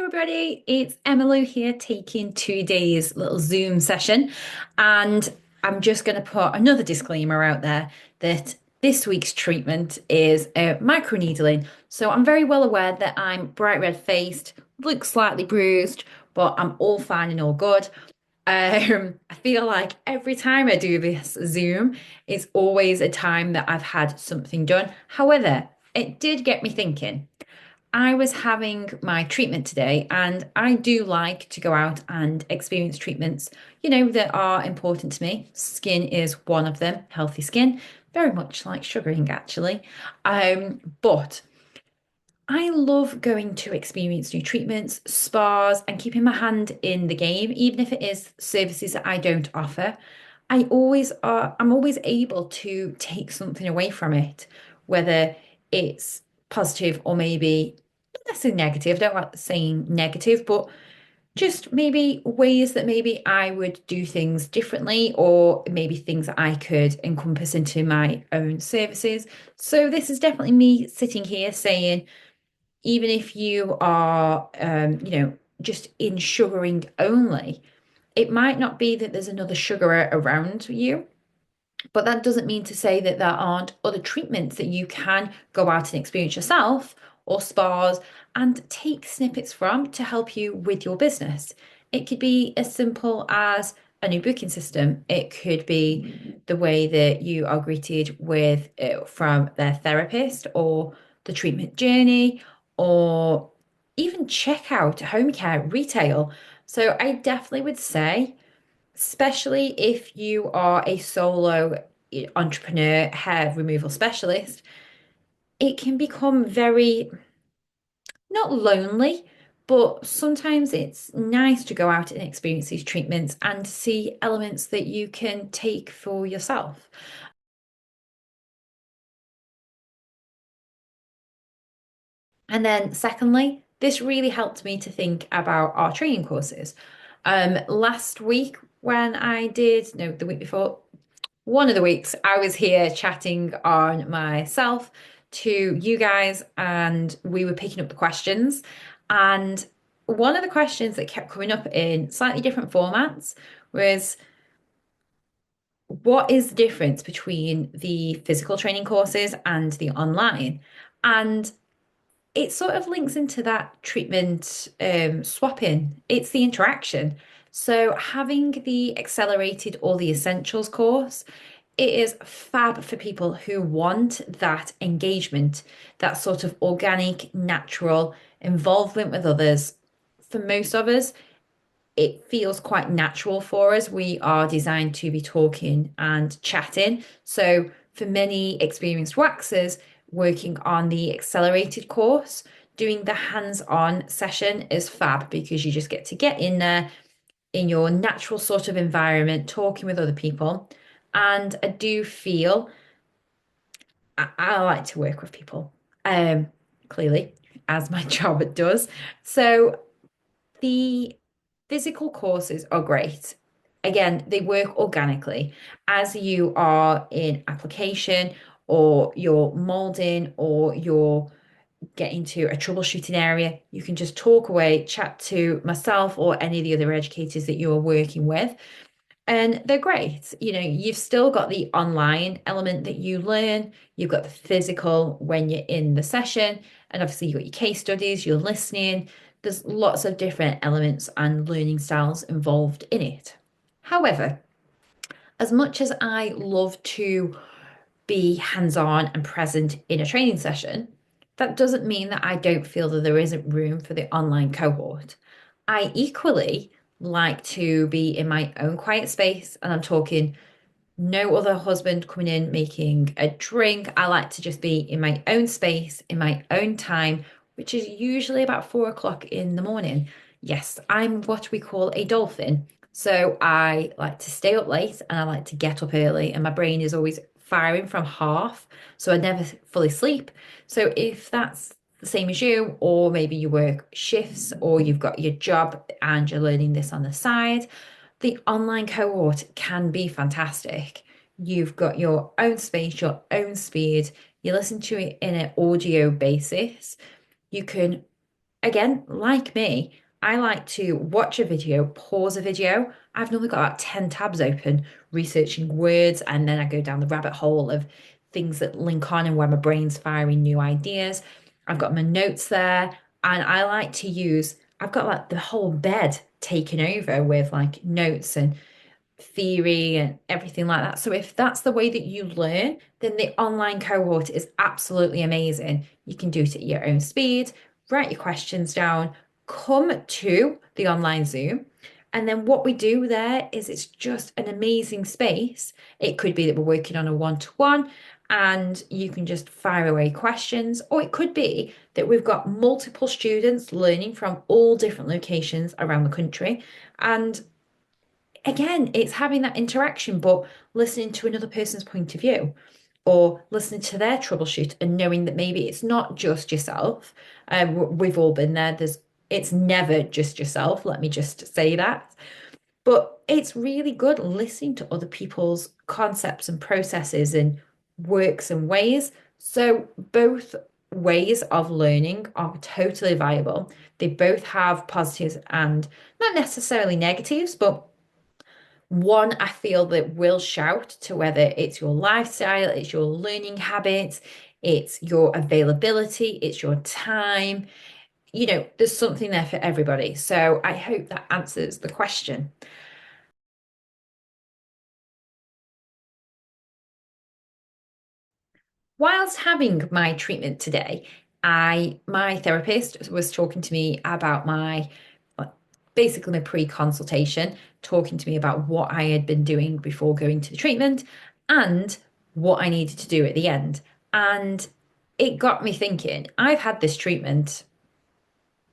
Everybody, it's Emily here taking today's little Zoom session. And I'm just going to put another disclaimer out there that this week's treatment is microneedling. So I'm very well aware that I'm bright red faced, look slightly bruised, but I'm all fine and all good. I feel like every time I do this Zoom, it's always a time that I've had something done. However, it did get me thinking. I was having my treatment today, and I do like to go out and experience treatments, that are important to me. Skin is one of them, healthy skin, very much like sugaring, actually. But I love going to experience new treatments, spas, and keeping my hand in the game, even if it is services that I don't offer. I'm always able to take something away from it, whether it's positive or maybe not necessarily negative. I don't like saying negative, but just maybe ways that maybe I would do things differently, or maybe things that I could encompass into my own services. So this is definitely me sitting here saying, even if you are, just in sugaring only, it might not be that there's another sugarer around you, but that doesn't mean to say that there aren't other treatments that you can go out and experience yourself, or spas, and take snippets from to help you with your business. It could be as simple as a new booking system. It could be the way that you are greeted with from their therapist, or the treatment journey, or even checkout, home care, retail. So I definitely would say, especially if you are a solo entrepreneur, hair removal specialist, it can become very, not lonely, but sometimes it's nice to go out and experience these treatments and see elements that you can take for yourself. And then, secondly, this really helped me to think about our training courses. Last week, when I did, no, the week before, one of the weeks, I was here chatting on myself to you guys, and we were picking up the questions. And one of the questions that kept coming up in slightly different formats was, what is the difference between the physical training courses and the online? And it sort of links into that treatment swapping. It's the interaction. So having the accelerated or the essentials course, it is fab for people who want that engagement, that sort of organic, natural involvement with others. For most of us, it feels quite natural for us. We are designed to be talking and chatting. So, for many experienced waxers working on the accelerated course, doing the hands-on session is fab, because you just get to get in there in your natural sort of environment, talking with other people. And I do feel I like to work with people, um, clearly, as my job does. So the physical courses are great. Again, they work organically as you are in application, or you're molding, or you're getting to a troubleshooting area. You can just talk away, chat to myself or any of the other educators that you're working with. And they're great. You've still got the online element that you learn. You've got the physical when you're in the session. And obviously, you've got your case studies, you're listening. There's lots of different elements and learning styles involved in it. However, as much as I love to be hands-on and present in a training session, that doesn't mean that I don't feel that there isn't room for the online cohort. I equally like to be in my own quiet space, and I'm talking no other husband coming in making a drink. I like to just be in my own space, in my own time, which is usually about 4 o'clock in the morning. Yes, I'm what we call a dolphin. So I like to stay up late and I like to get up early, and my brain is always firing from half. So I never fully sleep. So if that's the same as you, or maybe you work shifts, or you've got your job and you're learning this on the side, the online cohort can be fantastic. You've got your own space, your own speed. You listen to it in an audio basis. You can again, like me, I like to watch a video, pause a video. I've normally got about 10 tabs open, researching words, and then I go down the rabbit hole of things that link on and where my brain's firing new ideas. I've got my notes there, and I like to use, I've got like the whole bed taken over with like notes and theory and everything like that. So if that's the way that you learn, then the online cohort is absolutely amazing. You can do it at your own speed, write your questions down, come to the online Zoom. And then what we do there is it's just an amazing space. It could be that we're working on a one-to-one and you can just fire away questions, or it could be that we've got multiple students learning from all different locations around the country. And again, it's having that interaction, but listening to another person's point of view or listening to their troubleshoot and knowing that maybe it's not just yourself. We've all been there. It's never just yourself. Let me just say that. But it's really good listening to other people's concepts and processes and works and ways. So both ways of learning are totally viable. They both have positives and not necessarily negatives, but one, I feel that will shout to whether it's your lifestyle, it's your learning habits, it's your availability, it's your time. There's something there for everybody. So I hope that answers the question. Whilst having my treatment today, my therapist was talking to me about basically my pre-consultation, talking to me about what I had been doing before going to the treatment and what I needed to do at the end. And it got me thinking, I've had this treatment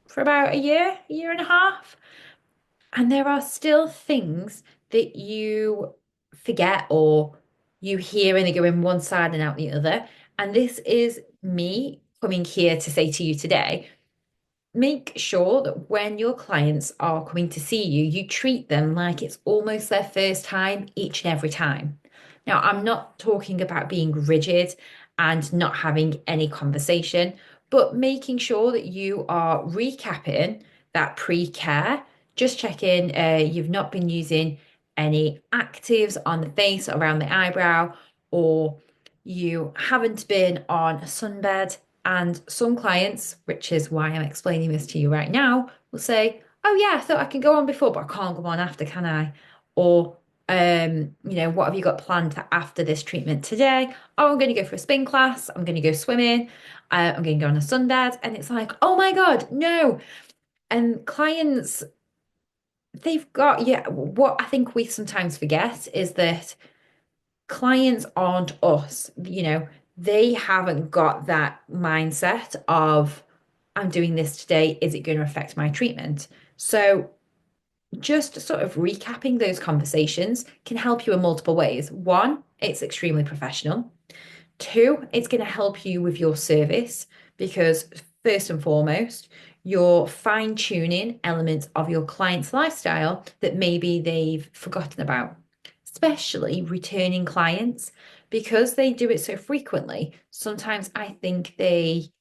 for about a year and a half, and there are still things that you forget or you hear and they go in one side and out the other. And this is me coming here to say to you today, make sure that when your clients are coming to see you, you treat them like it's almost their first time each and every time. Now, I'm not talking about being rigid and not having any conversation, but making sure that you are recapping that pre-care, just checking you've not been using any actives on the face around the eyebrow, or you haven't been on a sunbed. And some clients, which is why I'm explaining this to you right now, will say, "Oh yeah, I thought I could go on before, but I can't go on after, can I?" Or, what have you got planned for after this treatment today? Oh, I'm going to go for a spin class. I'm going to go swimming. I'm going to go on a sunbed. And it's like, oh my God, no. And clients, they've got, yeah, what I think we sometimes forget is that clients aren't us. They haven't got that mindset of, I'm doing this today. Is it going to affect my treatment? So just sort of recapping those conversations can help you in multiple ways. One, it's extremely professional. Two, it's going to help you with your service because, first and foremost, you're fine tuning elements of your client's lifestyle that maybe they've forgotten about, especially returning clients because they do it so frequently. Sometimes I think they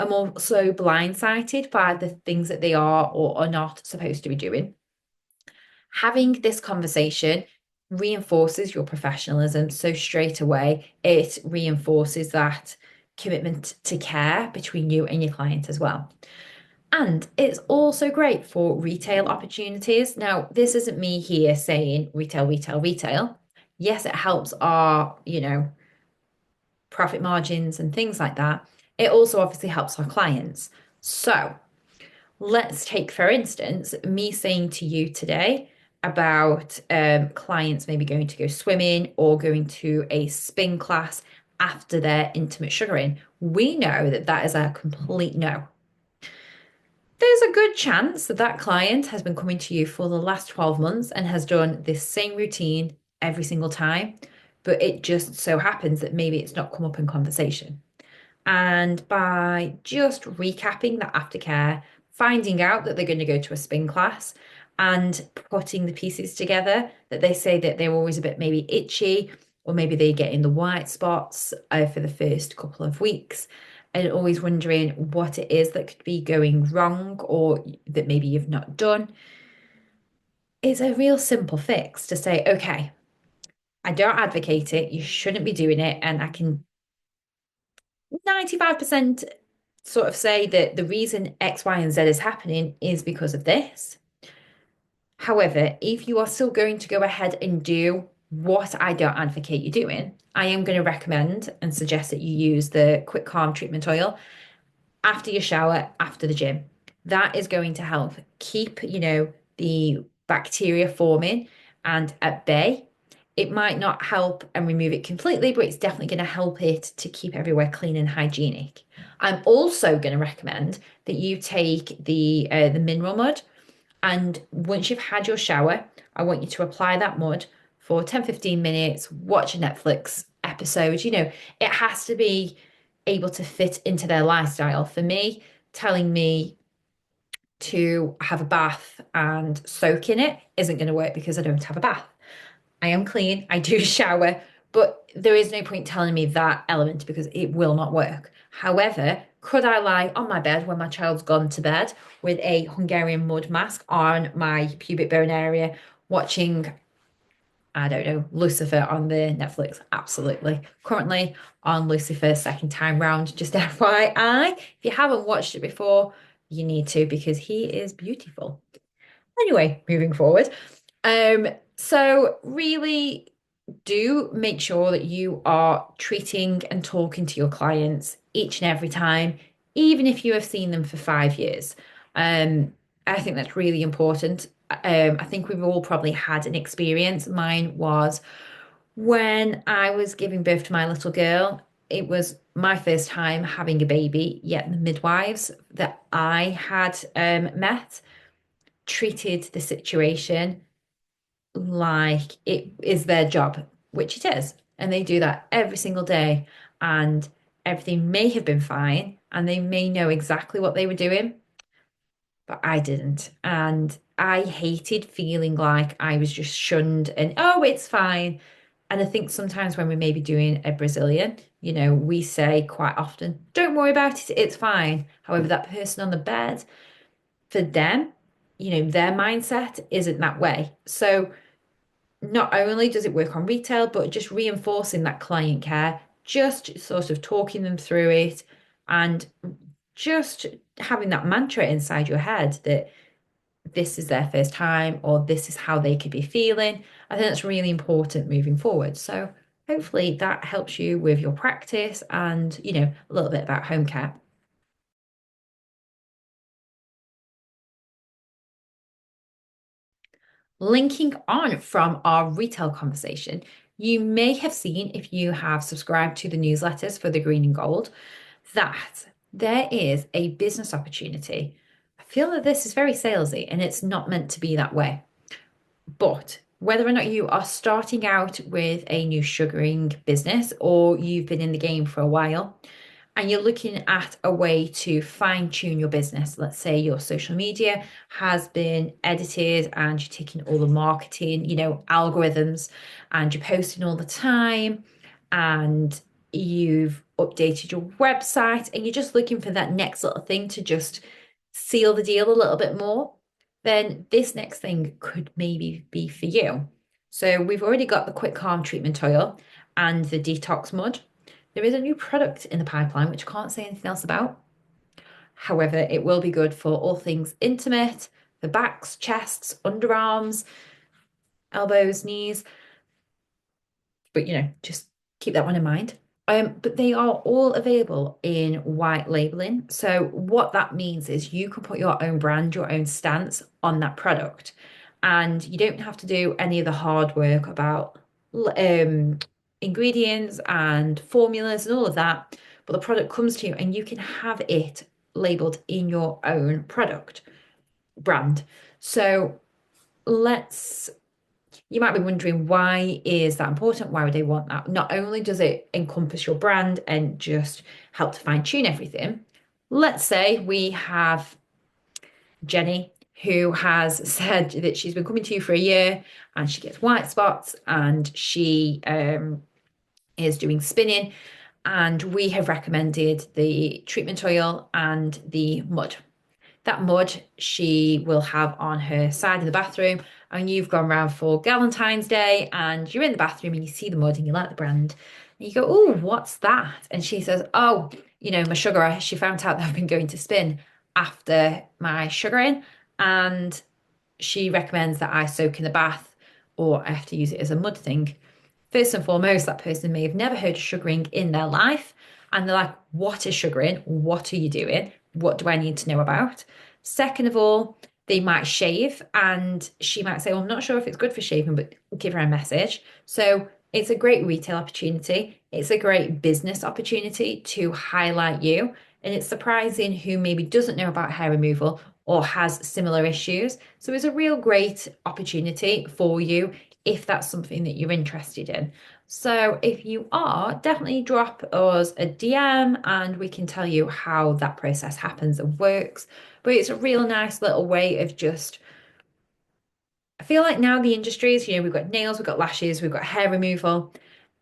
are more so blindsided by the things that they are or are not supposed to be doing. Having this conversation reinforces your professionalism. So straight away, it reinforces that commitment to care between you and your client as well. And it's also great for retail opportunities. Now, this isn't me here saying retail, retail, retail. Yes, it helps our, profit margins and things like that. It also obviously helps our clients. So, let's take, for instance, me saying to you today about clients maybe going to go swimming or going to a spin class after their intimate sugaring. We know that that is a complete no. There's a good chance that that client has been coming to you for the last 12 months and has done this same routine every single time, but it just so happens that maybe it's not come up in conversation. And by just recapping that aftercare, finding out that they're going to go to a spin class and putting the pieces together, that they say that they're always a bit maybe itchy, or maybe they get in the white spots for the first couple of weeks. and always wondering what it is that could be going wrong or that maybe you've not done, it's a real simple fix to say, okay, I don't advocate it, you shouldn't be doing it, and I can 95% sort of say that the reason X, Y, and Z is happening is because of this. However, if you are still going to go ahead and do what I don't advocate you doing, I am going to recommend and suggest that you use the Quick Calm Treatment Oil after your shower, after the gym. That is going to help keep, the bacteria forming and at bay. It might not help and remove it completely, but it's definitely going to help it to keep everywhere clean and hygienic. I'm also going to recommend that you take the mineral mud, and once you've had your shower, I want you to apply that mud for 10-15 minutes, watch a Netflix episode. It has to be able to fit into their lifestyle. For me, telling me to have a bath and soak in it isn't going to work because I don't have a bath. I am clean, I do shower, but there is no point telling me that element because it will not work. However, could I lie on my bed when my child's gone to bed with a Hungarian mud mask on my pubic bone area, watching, I don't know, Lucifer on the Netflix? Absolutely. Currently on Lucifer's second time round, just FYI. If you haven't watched it before, you need to because he is beautiful. Anyway, moving forward. So really do make sure that you are treating and talking to your clients each and every time, even if you have seen them for 5 years. Um, I think that's really important. I think we've all probably had an experience. Mine was when I was giving birth to my little girl. It was my first time having a baby, yet the midwives that I had met treated the situation like it is their job, which it is. And they do that every single day. And everything may have been fine and they may know exactly what they were doing, but I didn't. And I hated feeling like I was just shunned and, oh, it's fine. And I think sometimes when we may be doing a Brazilian, we say quite often, don't worry about it, it's fine. However, that person on the bed, for them, their mindset isn't that way. So not only does it work on retail, but just reinforcing that client care, just sort of talking them through it and just having that mantra inside your head that this is their first time or this is how they could be feeling. I think that's really important moving forward. So hopefully that helps you with your practice and, a little bit about home care. Linking on from our retail conversation, you may have seen if you have subscribed to the newsletters for the Green and Gold that there is a business opportunity. I feel that this is very salesy and it's not meant to be that way. But whether or not you are starting out with a new sugaring business or you've been in the game for a while, and you're looking at a way to fine tune your business. Let's say your social media has been edited and you're taking all the marketing, algorithms, and you're posting all the time and you've updated your website and you're just looking for that next little thing to just seal the deal a little bit more, then this next thing could maybe be for you. So we've already got the Quick Calm Treatment Oil and the Detox Mud. There is a new product in the pipeline, which I can't say anything else about. However, it will be good for all things intimate, for backs, chests, underarms, elbows, knees. But, just keep that one in mind. But they are all available in white labeling. So what that means is you can put your own brand, your own stance on that product. And you don't have to do any of the hard work about ingredients and formulas and all of that. But the product comes to you and you can have it labeled in your own product brand. So let's you might be wondering, why is that important? Why would they want that? Not only does it encompass your brand and just help to fine tune everything, let's say we have Jenny who has said that she's been coming to you for a year and she gets white spots and she is doing spinning and we have recommended the treatment oil and the mud. That mud she will have on her side of the bathroom, and you've gone round for Valentine's Day and you're in the bathroom and you see the mud and you like the brand. And you go, oh, what's that? And she says, oh, my sugar, she found out that I've been going to spin after my sugaring, and she recommends that I soak in the bath or I have to use it as a mud thing. First and foremost, that person may have never heard of sugaring in their life. And they're like, what is sugaring? What are you doing? What do I need to know about? Second of all, they might shave and she might say, well, I'm not sure if it's good for shaving, but give her a message. So it's a great retail opportunity. It's a great business opportunity to highlight you. And it's surprising who maybe doesn't know about hair removal or has similar issues. So it's a real great opportunity for you if that's something that you're interested in. So if you are, definitely drop us a DM and we can tell you how that process happens and works. But it's a real nice little way of just, I feel like now the industries, we've got nails, we've got lashes, we've got hair removal,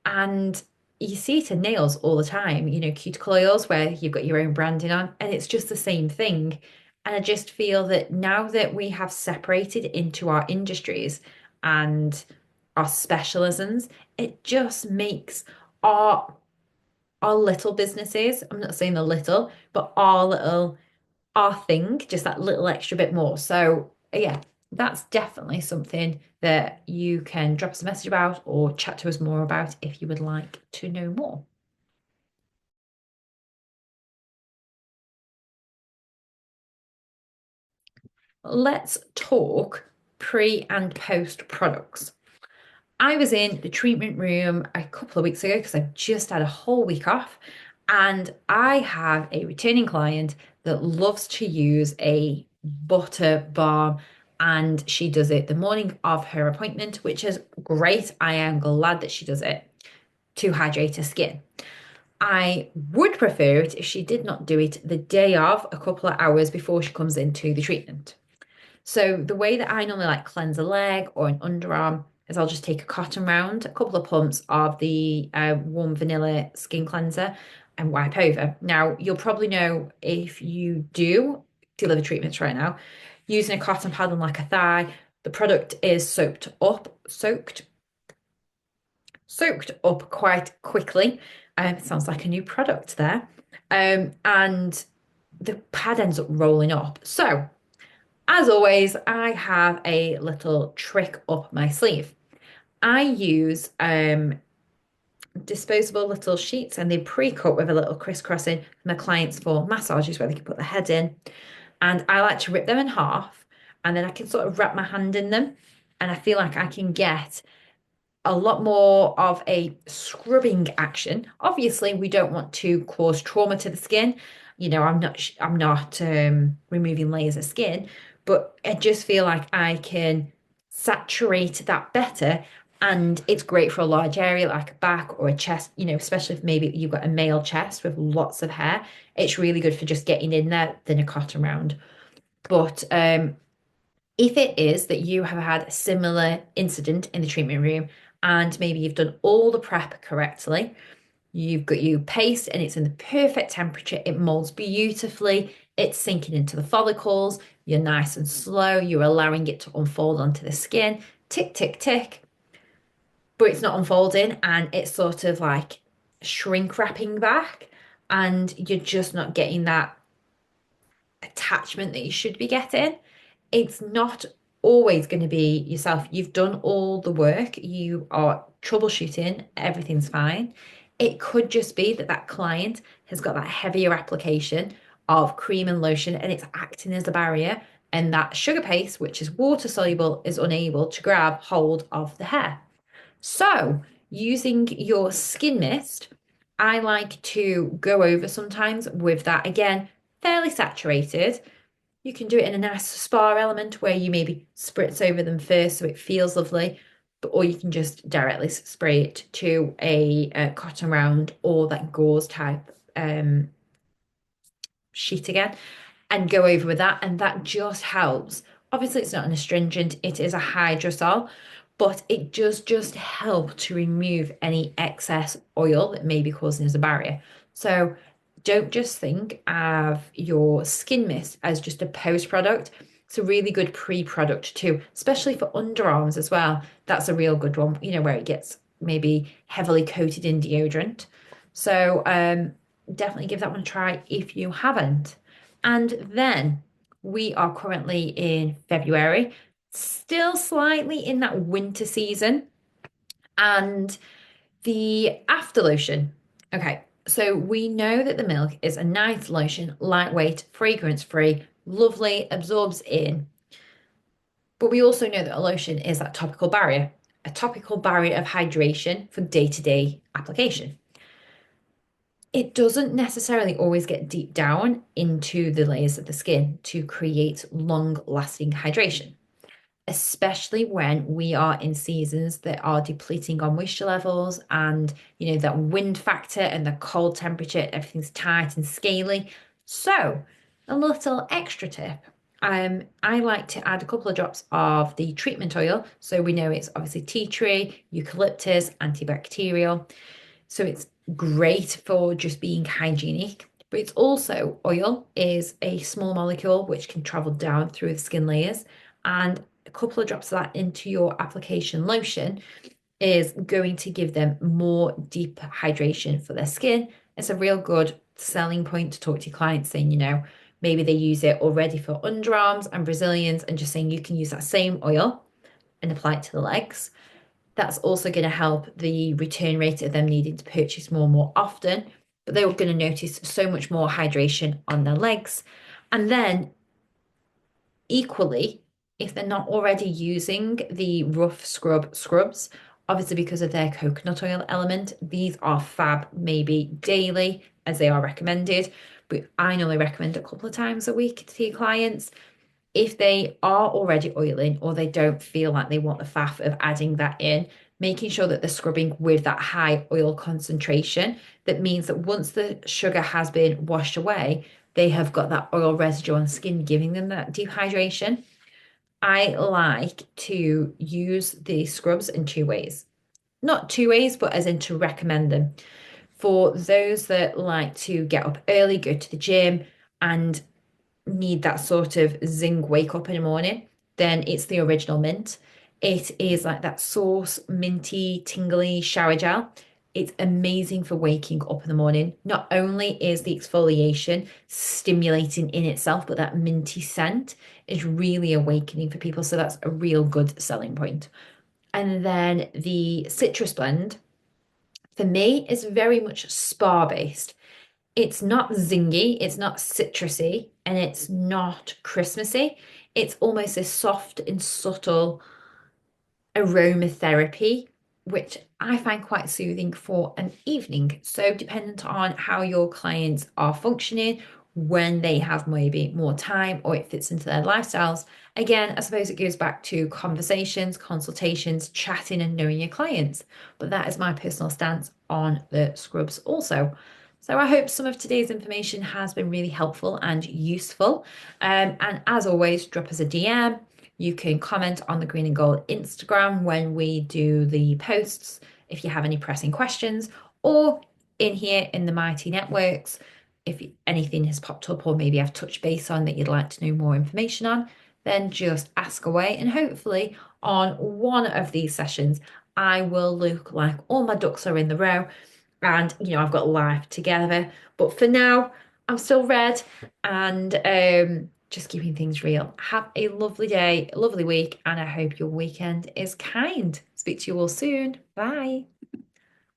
and you see it in nails all the time, cuticle oils where you've got your own branding on, and it's just the same thing. And I just feel that now that we have separated into our industries and our specialisms, it just makes our our little businesses, I'm not saying the little, but our thing, just that little extra bit more. So yeah, that's definitely something that you can drop us a message about or chat to us more about if you would like to know more. Let's talk pre and post products. I was in the treatment room a couple of weeks ago because I've just had a whole week off, and I have a returning client that loves to use a butter balm, and she does it the morning of her appointment, which is great. I am glad that she does it to hydrate her skin. I would prefer it if she did not do it the day of, a couple of hours before she comes into the treatment. So the way that I normally like cleanse a leg or an underarm is I'll just take a cotton round, a couple of pumps of the warm vanilla skin cleanser and wipe over. Now, you'll probably know if you do deliver treatments right now, using a cotton pad on like a thigh, the product is soaked up quite quickly. Sounds like a new product there. And the pad ends up rolling up. So as always, I have a little trick up my sleeve. I use disposable little sheets and they pre-cut with a little crisscrossing for my clients for massages where they can put their head in. And I like to rip them in half and then I can sort of wrap my hand in them. And I feel like I can get a lot more of a scrubbing action. Obviously, we don't want to cause trauma to the skin. I'm not removing layers of skin, but I just feel like I can saturate that better. And it's great for a large area like a back or a chest, especially if maybe you've got a male chest with lots of hair. It's really good for just getting in there than a cotton round. But if it is that you have had a similar incident in the treatment room and maybe you've done all the prep correctly, you've got your paste and it's in the perfect temperature, it molds beautifully, it's sinking into the follicles, you're nice and slow, you're allowing it to unfold onto the skin, tick, tick, tick, but it's not unfolding and it's sort of like shrink wrapping back, and you're just not getting that attachment that you should be getting. It's not always going to be yourself. You've done all the work, you are troubleshooting, everything's fine. It could just be that that client has got that heavier application of cream and lotion and it's acting as a barrier, and that sugar paste, which is water soluble, is unable to grab hold of the hair. So, using your skin mist, I like to go over sometimes with that again, fairly saturated. You can do it in a nice spa element where you maybe spritz over them first so it feels lovely, or you can just directly spray it to a cotton round or that gauze type sheet again and go over with that. And that just helps. Obviously, it's not an astringent, it is a hydrosol, but it does just help to remove any excess oil that may be causing us a barrier. So don't just think of your skin mist as just a post product. It's a really good pre-product too, especially for underarms as well. That's a real good one, where it gets maybe heavily coated in deodorant. So definitely give that one a try if you haven't. And then we are currently in February, still slightly in that winter season. And the after lotion. Okay, so we know that the milk is a nice lotion, lightweight, fragrance free, lovely, absorbs in. But we also know that a lotion is that topical barrier, a topical barrier of hydration for day to day application. It doesn't necessarily always get deep down into the layers of the skin to create long lasting hydration, especially when we are in seasons that are depleting our moisture levels and that wind factor and the cold temperature, everything's tight and scaly. So a little extra tip. I like to add a couple of drops of the treatment oil. So we know it's obviously tea tree, eucalyptus, antibacterial. So it's great for just being hygienic. But it's also oil is a small molecule which can travel down through the skin layers. And a couple of drops of that into your application lotion is going to give them more deep hydration for their skin. It's a real good selling point to talk to your clients saying, maybe they use it already for underarms and Brazilians and just saying you can use that same oil and apply it to the legs. That's also going to help the return rate of them needing to purchase more and more often, but they're going to notice so much more hydration on their legs. And then equally, if they're not already using the rough scrubs, obviously because of their coconut oil element, these are fab maybe daily as they are recommended. But I normally recommend a couple of times a week to your clients. If they are already oiling or they don't feel like they want the faff of adding that in, making sure that they're scrubbing with that high oil concentration, that means that once the sugar has been washed away, they have got that oil residue on skin, giving them that dehydration. I like to use the scrubs in two ways. Not two ways, but as in to recommend them. For those that like to get up early, go to the gym, and need that sort of zing wake up in the morning, then it's the original mint. It is like that sauce, minty, tingly shower gel. It's amazing for waking up in the morning. Not only is the exfoliation stimulating in itself, but that minty scent is really awakening for people. So that's a real good selling point. And then the citrus blend for me is very much spa based. It's not zingy, it's not citrusy, and it's not Christmassy. It's almost a soft and subtle aromatherapy, which I find quite soothing for an evening. So, dependent on how your clients are functioning, when they have maybe more time or it fits into their lifestyles. Again, I suppose it goes back to conversations, consultations, chatting, and knowing your clients. But that is my personal stance on the scrubs also. So I hope some of today's information has been really helpful and useful. And as always, drop us a DM. You can comment on the Green and Gold Instagram when we do the posts if you have any pressing questions, or in here in the Mighty Networks if anything has popped up or maybe I've touched base on that you'd like to know more information on, then just ask away. And hopefully, on one of these sessions, I will look like all my ducks are in the row and I've got life together. But for now, I'm still red and just keeping things real. Have a lovely day, a lovely week, and I hope your weekend is kind. Speak to you all soon. Bye.